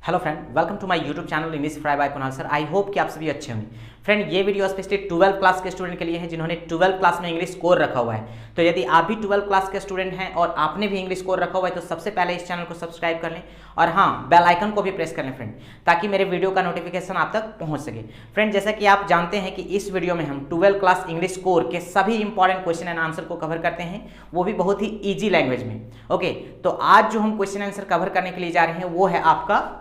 Hello friend, welcome to my YouTube channel English fry by Kunal sir. I hope कि आप सभी अच्छे होंगे। फ्रेंड, ये वीडियो स्पेशली 12th क्लास के स्टूडेंट के लिए है जिन्होंने 12th क्लास में इंग्लिश स्कोर रखा हुआ है। तो यदि आप भी 12th क्लास के स्टूडेंट हैं और आपने भी इंग्लिश स्कोर रखा हुआ है तो सबसे पहले इस चैनल को सब्सक्राइब कर लें और हाँ, बेल आइकन को भी प्रेस कर लें फ्रेंड, ताकि मेरे वीडियो का नोटिफिकेशन आप तक पहुँच सके। फ्रेंड, जैसा कि आप जानते हैं कि इस वीडियो में हम 12th क्लास इंग्लिश स्कोर के सभी इंपॉर्टेंट क्वेश्चन एंड आंसर को कवर करते हैं, वो भी बहुत ही ईजी लैंग्वेज में। ओके, तो आज जो हम क्वेश्चन आंसर कवर करने के लिए जा रहे हैं वो है आपका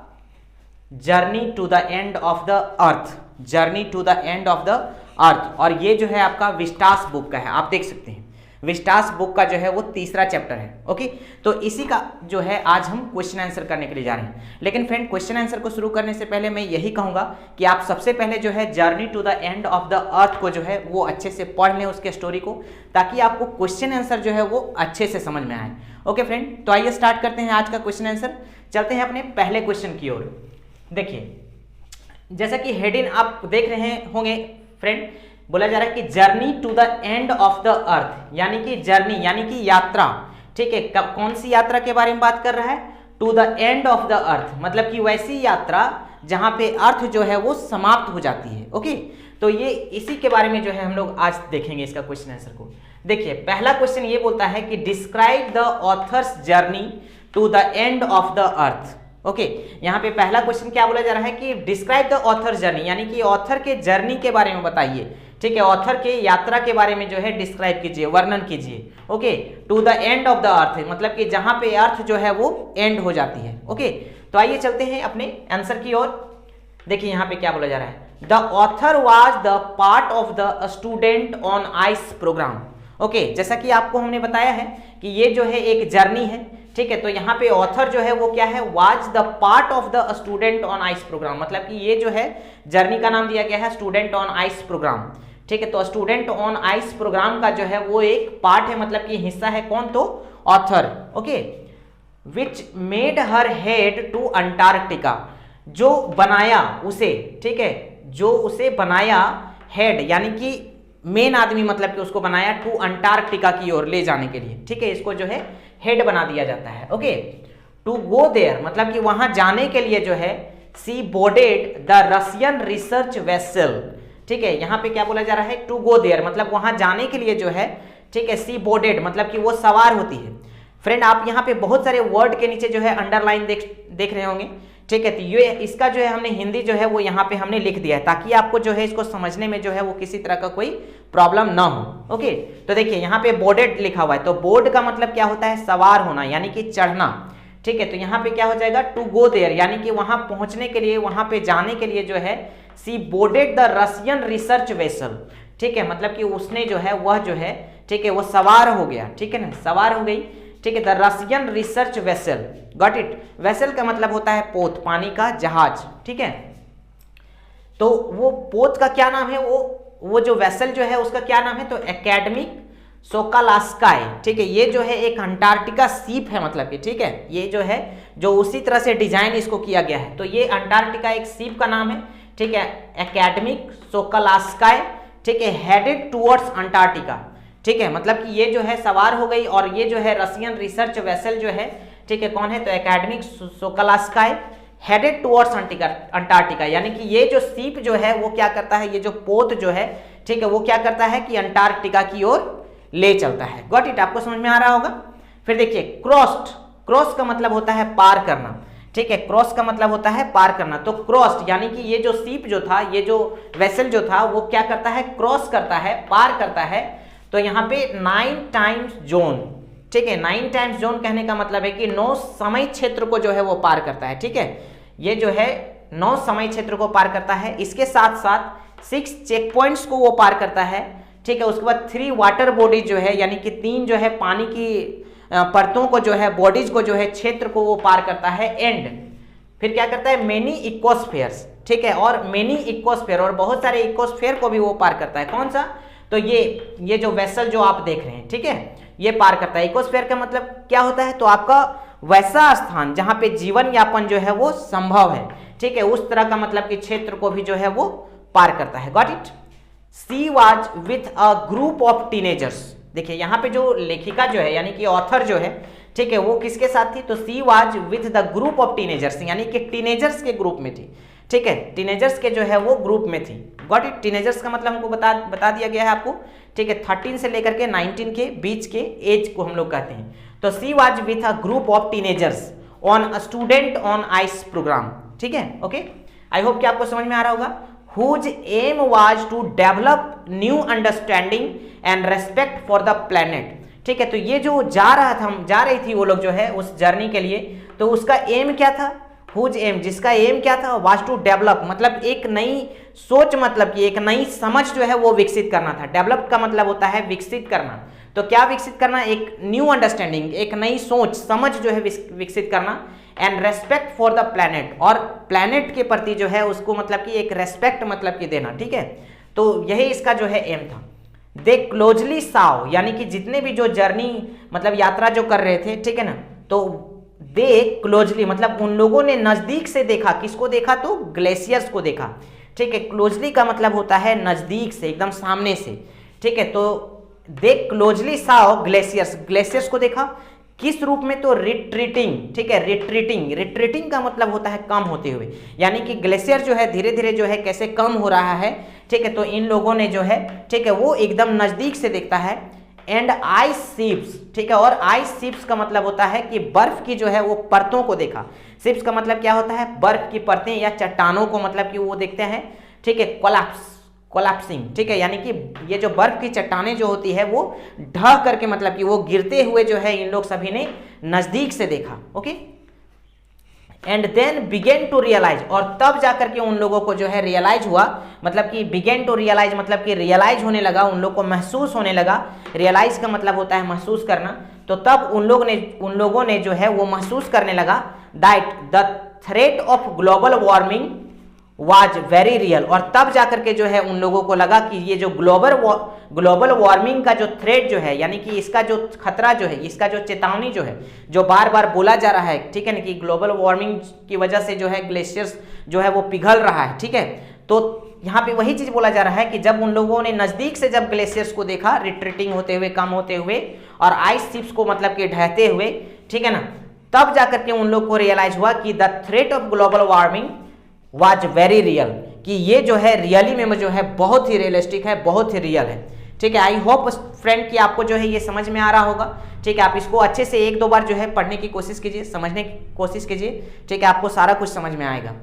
journey to the end of the earth. Journey to the end of the earth, और ये जो है आपका विस्टास बुक का है। आप देख सकते हैं विस्टास बुक का जो है वो तीसरा चैप्टर है। ओके, तो इसी का जो है आज हम क्वेश्चन आंसर करने के लिए जा रहे हैं। लेकिन फ्रेंड, क्वेश्चन आंसर को शुरू करने से पहले मैं यही कहूंगा कि आप सबसे पहले जो है journey to the end of the earth को जो है वो अच्छे से पढ़ लें, उसके स्टोरी को, ताकि आपको क्वेश्चन आंसर जो है वो अच्छे से समझ में आए। ओके फ्रेंड, तो आइए स्टार्ट करते हैं आज का क्वेश्चन आंसर। चलते हैं अपने पहले क्वेश्चन की ओर। देखिए, जैसा कि हेडिंग आप देख रहे होंगे फ्रेंड, बोला जा रहा है कि journey to the end of the earth, यानी कि जर्नी यानी कि यात्रा। ठीक है, कौन सी यात्रा के बारे में बात कर रहा है? To the end of the earth, मतलब कि वैसी यात्रा जहां पे अर्थ जो है वो समाप्त हो जाती है। ओके, तो ये इसी के बारे में जो है हम लोग आज देखेंगे इसका क्वेश्चन आंसर को। देखिए, पहला क्वेश्चन ये बोलता है कि describe the author's journey to the end of the earth. Okay, यहाँ पे पहला क्वेश्चन क्या बोला जा रहा है कि डिस्क्राइब द ऑथर जर्नी, यानी कि ऑथर के जर्नी के बारे में बताइए। ठीक है, ऑथर के यात्रा के बारे में जो है डिस्क्राइब कीजिए, वर्णन कीजिए। Okay, to the end of the earth, मतलब कि जहां पे अर्थ जो है वो एंड हो जाती है। ओके, तो आइए चलते हैं अपने आंसर की ओर। देखिए यहाँ पे क्या बोला जा रहा है, the author was the part of the student on ice programme. Okay, जैसा कि आपको हमने बताया है कि ये जो है एक जर्नी है। ठीक है, तो यहाँ पे ऑथर जो है वो क्या है, was the part of the student on ice programme, मतलब कि ये जो है जर्नी का नाम दिया गया है स्टूडेंट ऑन आइस प्रोग्राम। ठीक है, तो स्टूडेंट ऑन आइस प्रोग्राम का जो है वो एक पार्ट है, मतलब कि हिस्सा है। कौन? तो author. Okay, which made her head to Antarctica, जो बनाया उसे, ठीक है, जो उसे बनाया हेड, यानी कि मेन आदमी, मतलब कि उसको बनाया टू अंटार्कटिका की ओर ले जाने के लिए। ठीक है, इसको जो है हेड बना दिया जाता है। ओके, टू गो देयर, मतलब कि वहां जाने के लिए जो है sea boarded the Russian research vessel. ठीक है, यहाँ पे क्या बोला जा रहा है, टू गो देयर, मतलब वहां जाने के लिए जो है, ठीक है, सी बोर्डेड, मतलब कि वो सवार होती है। फ्रेंड, आप यहाँ पे बहुत सारे वर्ड के नीचे जो है अंडरलाइन देख रहे होंगे। ठीक है, तो ये इसका जो है हमने हिंदी जो है वो यहाँ पे हमने लिख दिया है, ताकि आपको जो है इसको समझने में जो है वो किसी तरह का कोई प्रॉब्लम ना हो। ओके, तो देखिए यहाँ पे बोर्डेड लिखा हुआ है, तो बोर्ड का मतलब क्या होता है, सवार होना, यानी कि चढ़ना। ठीक है, तो यहाँ पे क्या हो जाएगा, टू गो देयर, यानी कि वहां पहुंचने के लिए, वहां पे जाने के लिए जो है sea boarded the Russian research vessel. ठीक है, मतलब कि उसने जो है वह जो है, ठीक है, वो सवार हो गया। ठीक है ना, सवार हो गई। ठीक है, the Russian research vessel, got it. Vessel का मतलब होता है पोत, पानी का जहाज। ठीक है, तो वो पोत का क्या नाम है, वो जो वेसल जो है उसका क्या नाम है, तो एकेडमिक सोकालास्काई। ठीक है, ये जो है एक अंटार्कटिका सीप है, मतलब कि, ठीक है, ये जो है जो उसी तरह से डिजाइन इसको किया गया है, तो ये अंटार्कटिका एक सीप का नाम है। ठीक है, एकेडमिक सोकालास्काई। ठीक है, हेडेड टुवर्ड्स अंटार्कटिका। ठीक है, मतलब कि ये जो है सवार हो गई, और ये जो है रशियन रिसर्च वेसल जो है, ठीक है, कौन है, तो एकेडमिक सोकालास्काई, हेडेड टुवर्ड्स अंटार्कटिका, यानी कि ये जो सीप जो है वो क्या करता है, ये जो पोत जो है, ठीक है, वो क्या करता है कि अंटार्कटिका की ओर ले चलता है। गॉट इट, आपको समझ में आ रहा होगा। फिर देखिए, क्रॉस्ड, क्रॉस का मतलब होता है पार करना। ठीक है, क्रॉस का मतलब होता है पार करना, तो क्रॉस्ड यानी कि ये जो सीप जो था, ये जो वेसल जो था, वो क्या करता है, क्रॉस करता है, पार करता है। तो यहाँ पे 9 टाइम्स जोन। ठीक है, 9 टाइम्स जोन कहने का मतलब है कि 9 समय क्षेत्र को जो है वो पार करता है। ठीक है, ये जो है 9 समय क्षेत्र को पार करता है। इसके साथ साथ 6 चेक पॉइंट्स को वो पार करता है। ठीक है, उसके बाद 3 वाटर बॉडीज जो है, यानी कि 3 जो है पानी की परतों को जो है, बॉडीज को जो है, क्षेत्र को वो पार करता है। एंड फिर क्या करता है, मेनी इकोस्फेयर्स। ठीक है, और मेनी इकोस्फेयर, और बहुत सारे इकोस्फेयर को भी वो पार करता है। कौन सा, तो ये जो वेसल जो आप देख रहे हैं, ठीक है, ये पार करता है। इकोस्फेयर का मतलब क्या होता है, तो आपका वैसा स्थान जहां पे जीवन यापन जो है वो संभव है। ठीक है, उस तरह का मतलब कि क्षेत्र को भी जो है वो पार करता है। Got it. C was with a group of teenagers. देखिए यहाँ पे जो लेखिका जो है यानी कि ऑथर जो है, ठीक है, वो किसके साथ थी, तो she was with the group of teenagers, यानी कि टीनेजर्स के ग्रुप में थी, ठीक है, टीनेजर्स के जो है वो ग्रुप में थी। Got it. टीनेजर्स का मतलब हमको बता दिया गया है आपको, ठीक है, 13 से लेकर के 19 के बीच के एज को हम लोग कहते हैं। तो she was with a group of teenagers on a student on ice programme, ठीक है, ओके। आई होप कि आपको समझ में आ रहा होगा। whose aim was to develop new understanding and respect for the planet, ठीक है। तो ये जो जा रही थी वो लोग जो है उस जर्नी के लिए, तो उसका एम क्या था, whose aim, जिसका एम क्या था, was to develop, मतलब एक नई सोच, मतलब कि एक नई समझ जो है वो विकसित करना था। डेवलप का मतलब होता है विकसित करना, तो क्या विकसित करना, एक न्यू अंडरस्टैंडिंग, एक नई सोच समझ जो है विकसित करना, and respect for the planet, और प्लैनेट के प्रति जो है उसको मतलब कि एक रेस्पेक्ट मतलब कि देना, ठीक है। तो यही इसका जो है एम था। दे क्लोजली साव, यानी कि जितने भी जो जर्नी मतलब यात्रा जो कर रहे थे, ठीक है ना, तो दे क्लोजली मतलब उन लोगों ने नजदीक से देखा, किसको देखा, तो ग्लेशियर्स को देखा, ठीक है। क्लोजली का मतलब होता है नजदीक से, एकदम सामने से, ठीक है। तो दे क्लोजली साव ग्लेशियर्स, ग्लेशियर्स को देखा किस रूप में, तो रिट्रीटिंग, ठीक है, रिट्रीटिंग का मतलब होता है कम होते हुए, यानी कि ग्लेशियर जो है धीरे धीरे जो है कैसे कम हो रहा है, ठीक है। तो इन लोगों ने जो है, ठीक है, वो एकदम नजदीक से देखता है। एंड आइस शिप्स, ठीक है, और आइस शिप्स का मतलब होता है कि बर्फ की जो है वो परतों को देखा। शिप्स का मतलब क्या होता है, बर्फ की परतें या चट्टानों को मतलब कि वो देखते हैं, ठीक है, कोलैप्सिंग, ठीक है, यानी कि ये जो बर्फ की चट्टानें जो होती है वो ढह करके मतलब कि वो गिरते हुए जो है इन लोग सभी ने नजदीक से देखा, okay. And then began to realise, और तब जाकर के उन लोगों को जो है रियलाइज हुआ, मतलब कि बिगेन टू रियलाइज मतलब कि रियलाइज होने लगा, उन लोग को महसूस होने लगा। रियलाइज का मतलब होता है महसूस करना, तो तब उन लोगों ने जो है वो महसूस करने लगा that the threat of global warming was very real, और तब जाकर के जो है उन लोगों को लगा कि ये जो ग्लोबल वार्मिंग का जो थ्रेट जो है, यानी कि इसका जो खतरा जो है, इसका जो चेतावनी जो है, जो बार बार बोला जा रहा है, ठीक है ना, कि ग्लोबल वार्मिंग की वजह से जो है ग्लेशियर्स जो है वो पिघल रहा है, ठीक है। तो यहाँ पे वही चीज बोला जा रहा है कि जब उन लोगों ने नजदीक से जब ग्लेशियर्स को देखा रिट्रीटिंग होते हुए, कम होते हुए, और आइस शिप्स को मतलब कि ढहते हुए, ठीक है ना, तब जाकर के उन लोग को रियलाइज हुआ कि the threat of global warming was very real, कि ये जो है रियली में जो है बहुत ही रियलिस्टिक है, बहुत ही रियल है, ठीक है। आई होप फ्रेंड कि आपको जो है ये समझ में आ रहा होगा, ठीक है। आप इसको अच्छे से एक दो बार जो है पढ़ने की कोशिश कीजिए, समझने की कोशिश कीजिए, ठीक है, आपको सारा कुछ समझ में आएगा।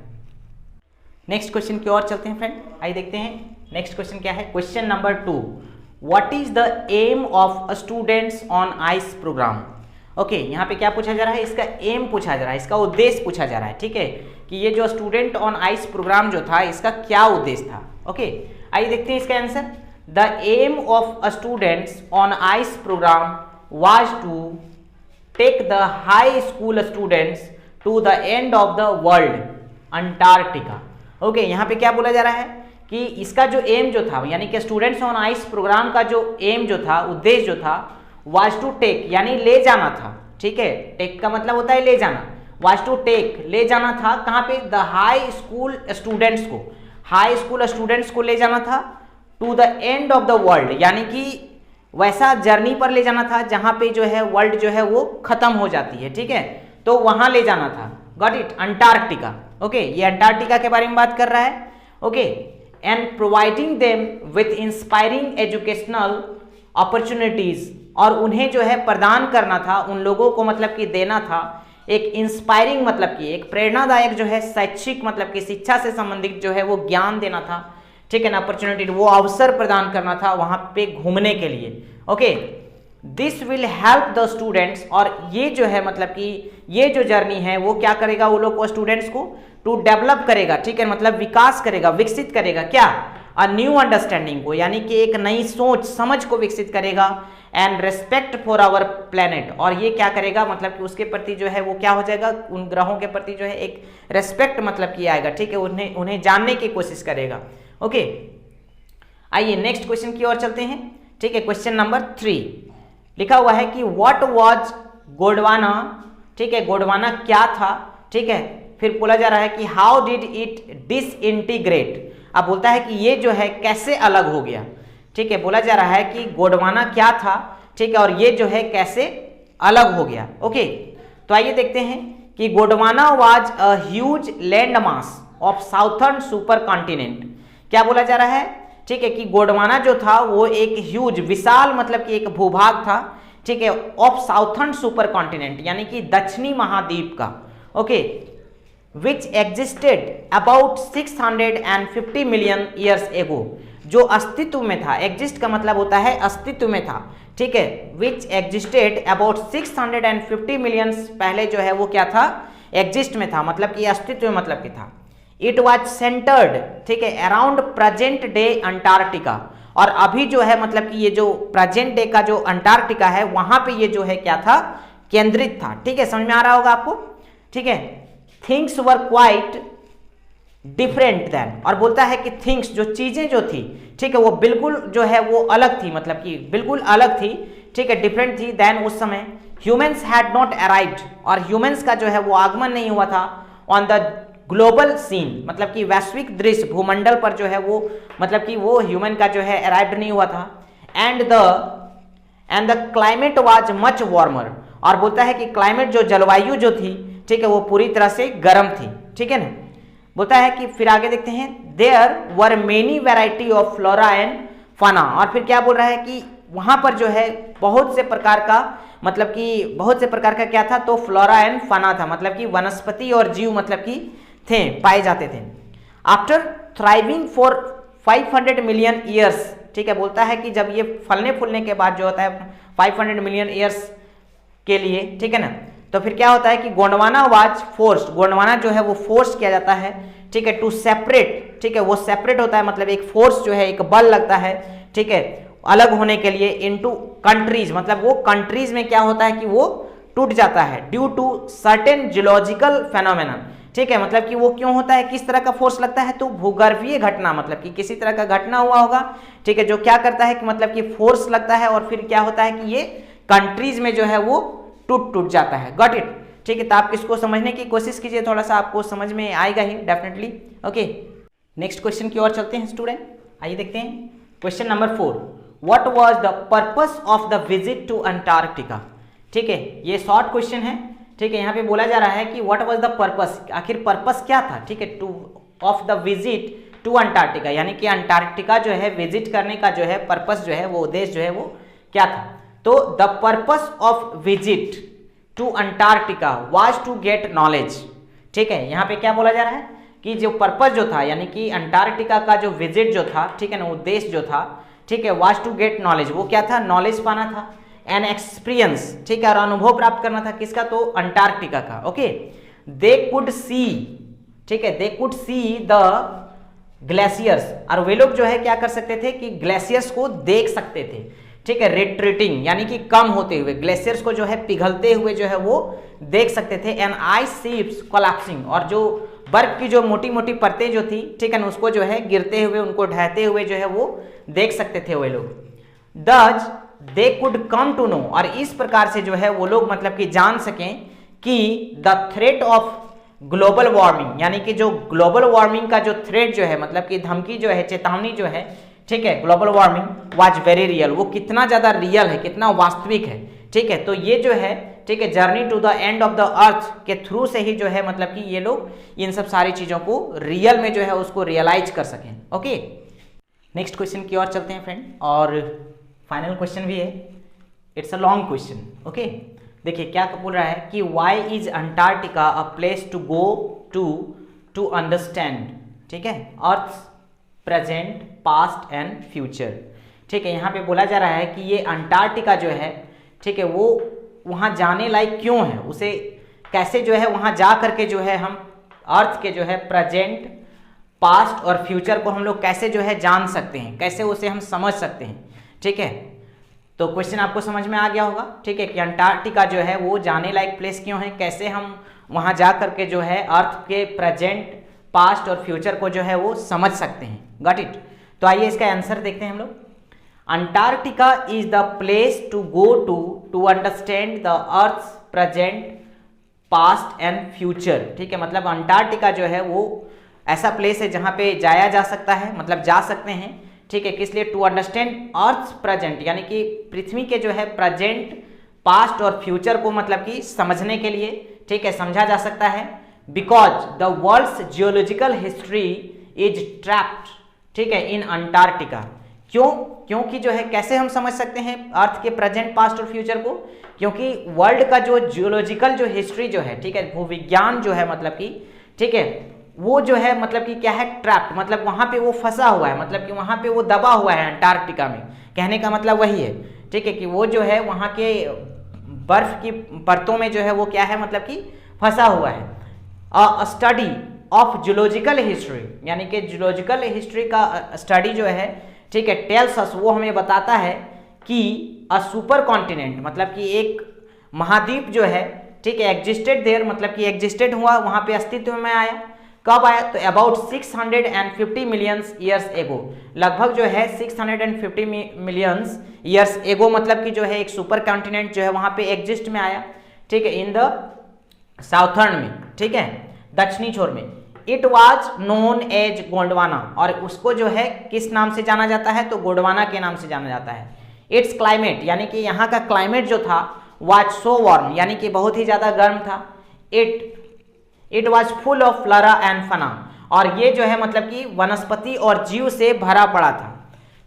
नेक्स्ट क्वेश्चन की ओर चलते हैं फ्रेंड, आइए देखते हैं नेक्स्ट क्वेश्चन क्या है। Question number 2, what is the aim of students on ice programme. Okay, यहाँ पे क्या पूछा जा रहा है, इसका एम पूछा जा रहा है, इसका उद्देश्य पूछा जा रहा है, ठीक है, कि ये जो स्टूडेंट ऑन आइस प्रोग्राम जो था इसका क्या उद्देश्य था। ओके, आइए देखते हैं इसका answer. The aim of students on ice programme was to take the high school students to the end of the world, Antarctica. Okay, यहाँ पे क्या बोला जा रहा है कि इसका जो एम जो था, यानी कि स्टूडेंट्स ऑन आइस प्रोग्राम का जो एम जो था, उद्देश्य जो था, वाज टू टेक यानी ले जाना था, ठीक है, टेक का मतलब होता है ले जाना, वाज टू टेक ले जाना था, कहाँ पे, द हाई स्कूल स्टूडेंट्स को, हाई स्कूल स्टूडेंट्स को ले जाना था, to the end of the world, यानी कि वैसा जर्नी पर ले जाना था जहां पे जो है वर्ल्ड जो है वो खत्म हो जाती है, ठीक है, तो वहां ले जाना था। Got it, Antarctica. ओके, ये अंटार्कटिका के बारे में बात कर रहा है। Okay, and providing them with inspiring educational opportunities, और उन्हें जो है प्रदान करना था, उन लोगों को मतलब कि देना था एक इंस्पायरिंग मतलब कि एक प्रेरणादायक जो है शैक्षिक मतलब कि शिक्षा से संबंधित जो है वो ज्ञान देना था, ठीक है ना, अपॉर्चुनिटी, वो अवसर प्रदान करना था वहां पे घूमने के लिए। Okay, this will help the students, और ये जो है मतलब कि ये जो जर्नी है वो क्या करेगा, वो लोग को स्टूडेंट्स को टू डेवलप करेगा, ठीक है, मतलब विकास करेगा, विकसित करेगा, क्या, अ न्यू अंडरस्टैंडिंग को, यानी कि एक नई सोच समझ को विकसित करेगा, and respect for our planet, और ये क्या करेगा मतलब कि उसके प्रति जो है वो क्या हो जाएगा, उन ग्रहों के प्रति जो है एक रेस्पेक्ट मतलब कि आएगा, ठीक है, उन्हें जानने की कोशिश करेगा। ओके, आइए नेक्स्ट क्वेश्चन की ओर चलते हैं, ठीक है। क्वेश्चन नंबर 3 लिखा हुआ है कि व्हाट वाज गोंडवाना, ठीक है, गोंडवाना क्या था, ठीक है, फिर बोला जा रहा है कि हाउ डिड इट डिसइंटीग्रेट, अब बोलता है कि ये जो है कैसे अलग हो गया, ठीक है, बोला जा रहा है कि गोंडवाना क्या था, ठीक है, और ये जो है कैसे अलग हो गया। ओके, तो आइए देखते हैं कि Gondwana was a huge land mass of southern super continent. क्या बोला जा रहा है, ठीक है, कि गोंडवाना जो था वो एक ह्यूज, विशाल मतलब कि एक भूभाग था, ठीक है, ऑफ साउथर्न सुपर कॉन्टिनेंट यानी कि दक्षिणी महाद्वीप का। Okay, which existed about 650 million years ago, जो अस्तित्व में था, एग्जिस्ट का मतलब होता है अस्तित्व में था, ठीक है, विच एग्जिस्टेड अबाउट 650 मिलियन, पहले जो है वो क्या था, एग्जिस्ट में था, मतलब कि अस्तित्व में मतलब कि था। इट वॉज सेंटर्ड, ठीक है, अराउंड प्रेजेंट डे अंटार्कटिका, और अभी जो है मतलब कि ये जो प्रेजेंट डे का जो अंटार्कटिका है वहां पे ये जो है क्या था, केंद्रित था। ठीक है, समझ में आ रहा होगा आपको, ठीक है। Things were quite different then, और बोलता है कि थिंग्स, जो चीजें जो थी, ठीक है, वो बिल्कुल जो है वो अलग थी, मतलब कि बिल्कुल अलग थी, ठीक है, डिफरेंट थी देन उस समय। ह्यूमंस हैड नॉट अराइव्ड, और ह्यूमंस का जो है वो आगमन नहीं हुआ था ऑन द ग्लोबल सीन, मतलब कि वैश्विक दृश्य भूमंडल पर जो है वो, मतलब कि वो ह्यूमन का जो है अराइव्ड नहीं हुआ था। And the climate was much warmer, और बोलता है कि क्लाइमेट जो जलवायु जो थी, ठीक है, वो पूरी तरह से गर्म थी। ठीक है ना, बोलता है कि फिर आगे देखते हैं, there were many variety of flora and fauna, और फिर क्या बोल रहा है कि वहां पर जो है बहुत से प्रकार का, मतलब कि बहुत से प्रकार का क्या था, तो फ्लोरा एंड फाना था, मतलब कि वनस्पति और जीव मतलब कि थे, पाए जाते थे। After thriving for 500 million years, ठीक है, बोलता है कि जब ये फलने फूलने के बाद जो होता है 500 मिलियन ईयर्स के लिए, ठीक है ना, तो फिर क्या होता है कि गोंडवाना वाज फोर्स्ड, गोंडवाना जो है वो फोर्स किया जाता है, ठीक है, टू सेपरेट, ठीक है, वो सेपरेट होता है, मतलब एक फोर्स जो है, एक बल लगता है, ठीक है, अलग होने के लिए, इनटू कंट्रीज, मतलब वो कंट्रीज में क्या होता है कि वो टूट जाता है, due to certain geological phenomena. ठीक है, मतलब कि वो क्यों होता है, किस तरह का फोर्स लगता है, तो भूगर्भीय घटना, मतलब कि किसी तरह का घटना हुआ होगा, ठीक है, जो क्या करता है कि मतलब कि फोर्स लगता है, और फिर क्या होता है कि ये कंट्रीज में जो है वो टूट जाता है। गॉट इट, ठीक है, तो आप इसको समझने की कोशिश कीजिए, थोड़ा सा आपको समझ में आएगा ही डेफिनेटली। ओके, नेक्स्ट क्वेश्चन की ओर चलते हैं स्टूडेंट, आइए देखते हैं question number 4, what was the purpose of the visit to Antarctica. ठीक है, ये शॉर्ट क्वेश्चन है, ठीक है, यहाँ पे बोला जा रहा है कि व्हाट वाज द पर्पस, आखिर पर्पस क्या था, ठीक है, to of the visit to Antarctica, यानी कि अंटार्कटिका जो है विजिट करने का जो है पर्पस जो है वो उद्देश्य जो है वो क्या था। तो the purpose of visit to Antarctica was to get knowledge. ठीक है, यहाँ पे क्या बोला जा रहा है कि जो पर्पस जो था, यानी कि अंटार्कटिका का जो विजिट जो था, ठीक है ना, उद्देश्य जो था, ठीक है, वाज टू गेट नॉलेज, वो क्या था, नॉलेज पाना था, एन एक्सपीरियंस, ठीक है, और अनुभव प्राप्त करना था, किसका, तो अंटार्कटिका का। ओके, दे कुड सी, ठीक है, they could see the glaciers, और वे लोग जो है क्या कर सकते थे कि ग्लेशियर्स को देख सकते थे, ठीक है, रिट्रीटिंग यानी कि कम होते हुए, ग्लेशियर्स को जो है पिघलते हुए जो है वो देख सकते थे। एन आइस शीप्स कोलैप्सिंग, और जो बर्फ की जो मोटी मोटी परतें जो थी, ठीक है ना, उसको जो है गिरते हुए, उनको ढहते हुए जो है वो देख सकते थे वे लोग। Thus they could come to know, और इस प्रकार से जो है वो लोग मतलब कि जान सकें कि the threat of global warming, यानी कि जो ग्लोबल वार्मिंग का जो थ्रेट जो है, मतलब कि धमकी जो है, चेतावनी जो है, ठीक है, global warming was very real, वो कितना ज्यादा रियल है, कितना वास्तविक है। ठीक है, तो ये जो है, ठीक है, journey to the end of the earth के थ्रू से ही जो है मतलब कि ये लोग इन सब सारी चीजों को रियल में जो है उसको रियलाइज कर सकें। ओके, नेक्स्ट क्वेश्चन की ओर चलते हैं फ्रेंड, और फाइनल क्वेश्चन भी है, it's a long question. Okay, देखिए क्या बोल रहा है कि why is Antarctica a place to go to understand, ठीक है, earth present past and future. ठीक है, यहाँ पे बोला जा रहा है कि ये अंटार्कटिका जो है, ठीक है, वो वहाँ जाने लायक क्यों है, उसे कैसे जो है वहाँ जा करके जो है हम अर्थ के जो है प्रेजेंट पास्ट और फ्यूचर को हम लोग कैसे जो है जान सकते हैं, कैसे उसे हम समझ सकते हैं। ठीक है, तो क्वेश्चन आपको समझ में आ गया होगा, ठीक है, कि अंटार्कटिका जो है वो जाने लायक प्लेस क्यों है, कैसे हम वहाँ जा करके जो है अर्थ के प्रेजेंट पास्ट और फ्यूचर को जो है वो समझ सकते हैं। गॉट इट, तो आइए इसका आंसर देखते हैं हम लोग। Antarctica is the place to go to understand the earth present past and future. ठीक है, मतलब अंटार्कटिका जो है वो ऐसा प्लेस है जहाँ पे जाया जा सकता है, मतलब जा सकते हैं, ठीक है, किस लिए? टू अंडरस्टैंड अर्थ प्रेजेंट, यानी कि पृथ्वी के जो है प्रेजेंट, पास्ट और फ्यूचर को मतलब कि समझने के लिए, ठीक है, समझा जा सकता है। Because the world's geological history is trapped, ठीक है, इन अंटार्कटिका। क्यों? क्योंकि जो है कैसे हम समझ सकते हैं अर्थ के प्रेजेंट, पास्ट और फ्यूचर को? क्योंकि वर्ल्ड का जो जियोलॉजिकल जो हिस्ट्री जो है, ठीक है, भूविज्ञान जो है मतलब कि, ठीक है, वो जो है मतलब कि क्या है? ट्रैप्ड, मतलब वहां पे वो फंसा हुआ है, मतलब कि वहां पे वो दबा हुआ है अंटार्कटिका में। कहने का मतलब वही है, ठीक है, कि वो जो है वहां के बर्फ की परतों में जो है वो क्या है? मतलब कि फंसा हुआ है। अ स्टडी ऑफ जियोलॉजिकल हिस्ट्री, यानी कि जियोलॉजिकल हिस्ट्री का स्टडी जो है, ठीक है, टेल्स अस, वो हमें बताता है कि अ सुपर कॉन्टिनेंट, मतलब कि एक महाद्वीप जो है, ठीक है, एग्जिस्टेड देयर, मतलब कि एग्जिस्टेड हुआ, वहां पे अस्तित्व में आया। कब आया? तो अबाउट 650 मिलियंस ईयर्स एगो, लगभग जो है 650 मिलियंस ईयर्स एगो, मतलब कि जो है एक सुपर कॉन्टिनेंट जो है वहां पे एग्जिस्ट में आया, ठीक है, इन द साउथर्न में, ठीक है, दक्षिणी छोर में। It was known as Gondwana, और उसको जो है किस नाम से जाना जाता है? तो गोंडवाना के नाम से जाना जाता है। इट्स क्लाइमेट, यानी कि यहाँ का क्लाइमेट जो था वाज सो वार्म, यानी कि बहुत ही ज्यादा गर्म था। It was full of flora and fauna, और ये जो है मतलब कि वनस्पति और जीव से भरा पड़ा था,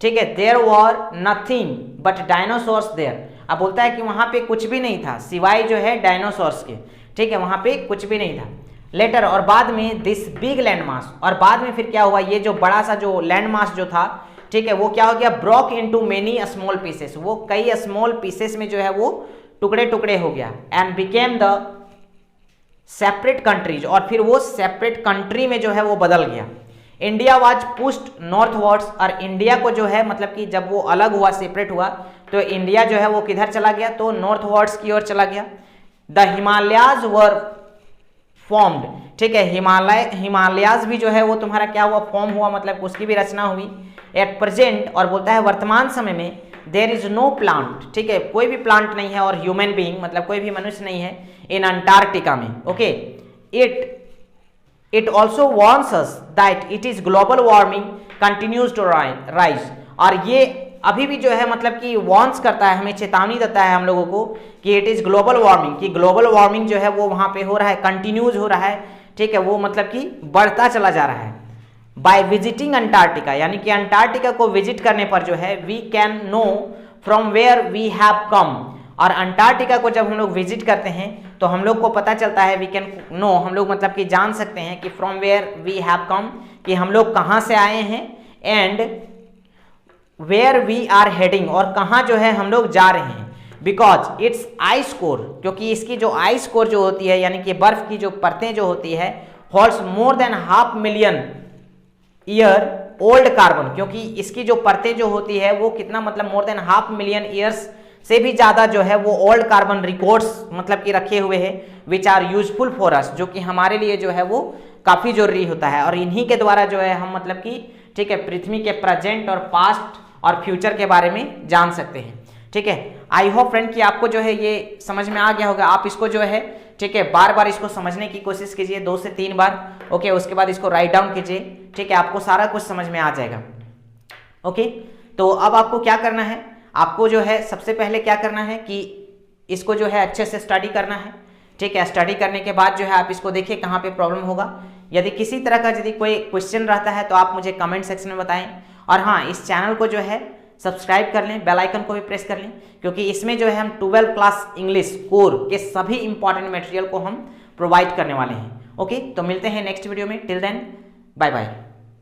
ठीक है। There were nothing but dinosaurs there, अब बोलता है कि वहां पे कुछ भी नहीं था सिवाय जो है डायनासोर्स के, ठीक है, वहां पे कुछ भी नहीं था। लेटर, और बाद में दिस बिग लैंड मास, और बाद में फिर क्या हुआ? ये जो बड़ा सा जो लैंड मास जो था, ठीक है, वो क्या हो गया? Broke into many small pieces, वो कई स्मॉल पीसेस में जो है वो टुकड़े टुकड़े हो गया। And became the separate countries, और फिर वो सेपरेट कंट्री में जो है वो बदल गया। इंडिया वाज पुश्ड नॉर्थवर्ड्स, और इंडिया को जो है मतलब कि जब वो अलग हुआ, सेपरेट हुआ, तो इंडिया जो है वो किधर चला गया? तो नॉर्थवर्ड्स की ओर चला गया। द हिमालयाज वर फॉर्म्ड, ठीक है, हिमालयाज भी जो है वो तुम्हारा क्या हुआ? फॉर्म हुआ, मतलब उसकी भी रचना हुई। एट प्रेजेंट, और बोलता है वर्तमान समय में, देयर इज नो प्लांट, ठीक है, कोई भी प्लांट नहीं है, और ह्यूमन बीइंग, मतलब कोई भी मनुष्य नहीं है इन अंटार्कटिका में। Okay, it also warns us that it is global warming continues to rise, और ये अभी भी जो है मतलब कि वार्न्स करता है, हमें चेतावनी देता है हम लोगों को कि इट इज ग्लोबल वार्मिंग, कि ग्लोबल वार्मिंग जो है वो वहां पे हो रहा है, कंटिन्यूज हो रहा है, ठीक है, वो मतलब कि बढ़ता चला जा रहा है। बाय विजिटिंग अंटार्कटिका, यानी कि अंटार्कटिका को विजिट करने पर जो है we can know from where we have come, और अंटार्कटिका को जब हम लोग विजिट करते हैं तो हम लोग को पता चलता है, वी कैन नो, हम लोग मतलब कि जान सकते हैं कि from where we have come, कि हम लोग कहाँ से आए हैं, and where we are heading, और कहाँ जो है हम लोग जा रहे हैं। बिकॉज इट्स आइस कोर, क्योंकि इसकी जो आइस कोर जो होती है, यानी कि बर्फ की जो परतें जो होती है, holds more than 500 million year old carbon, क्योंकि इसकी जो परतें जो होती है वो कितना, मतलब मोर देन 500 मिलियन ईयर्स से भी ज्यादा जो है वो ओल्ड कार्बन रिकॉर्ड्स मतलब कि रखे हुए हैं, which are useful for us, जो कि हमारे लिए जो है वो काफी जरूरी होता है, और इन्हीं के द्वारा जो है हम मतलब कि, ठीक है, पृथ्वी के प्रेजेंट और पास्ट और फ्यूचर के बारे में जान सकते हैं, ठीक है। आई होप फ्रेंड कि आपको जो है ये समझ में आ गया होगा। आप इसको जो है, ठीक है, बार बार इसको समझने की कोशिश कीजिए, 2 से 3 बार, ओके, उसके बाद इसको राइट डाउन कीजिए, ठीक है, आपको सारा कुछ समझ में आ जाएगा। ओके, तो अब आपको क्या करना है? आपको जो है सबसे पहले क्या करना है कि इसको जो है अच्छे से स्टडी करना है, ठीक है। स्टडी करने के बाद जो है आप इसको देखिए कहाँ पे प्रॉब्लम होगा। यदि किसी तरह का यदि कोई क्वेश्चन रहता है तो आप मुझे कमेंट सेक्शन में बताएं, और हाँ, इस चैनल को जो है सब्सक्राइब कर लें, बेल आइकन को भी प्रेस कर लें, क्योंकि इसमें जो है हम 12 क्लास इंग्लिश कोर के सभी इंपॉर्टेंट मटेरियल को हम प्रोवाइड करने वाले हैं। ओके, तो मिलते हैं नेक्स्ट वीडियो में। Till then, bye bye.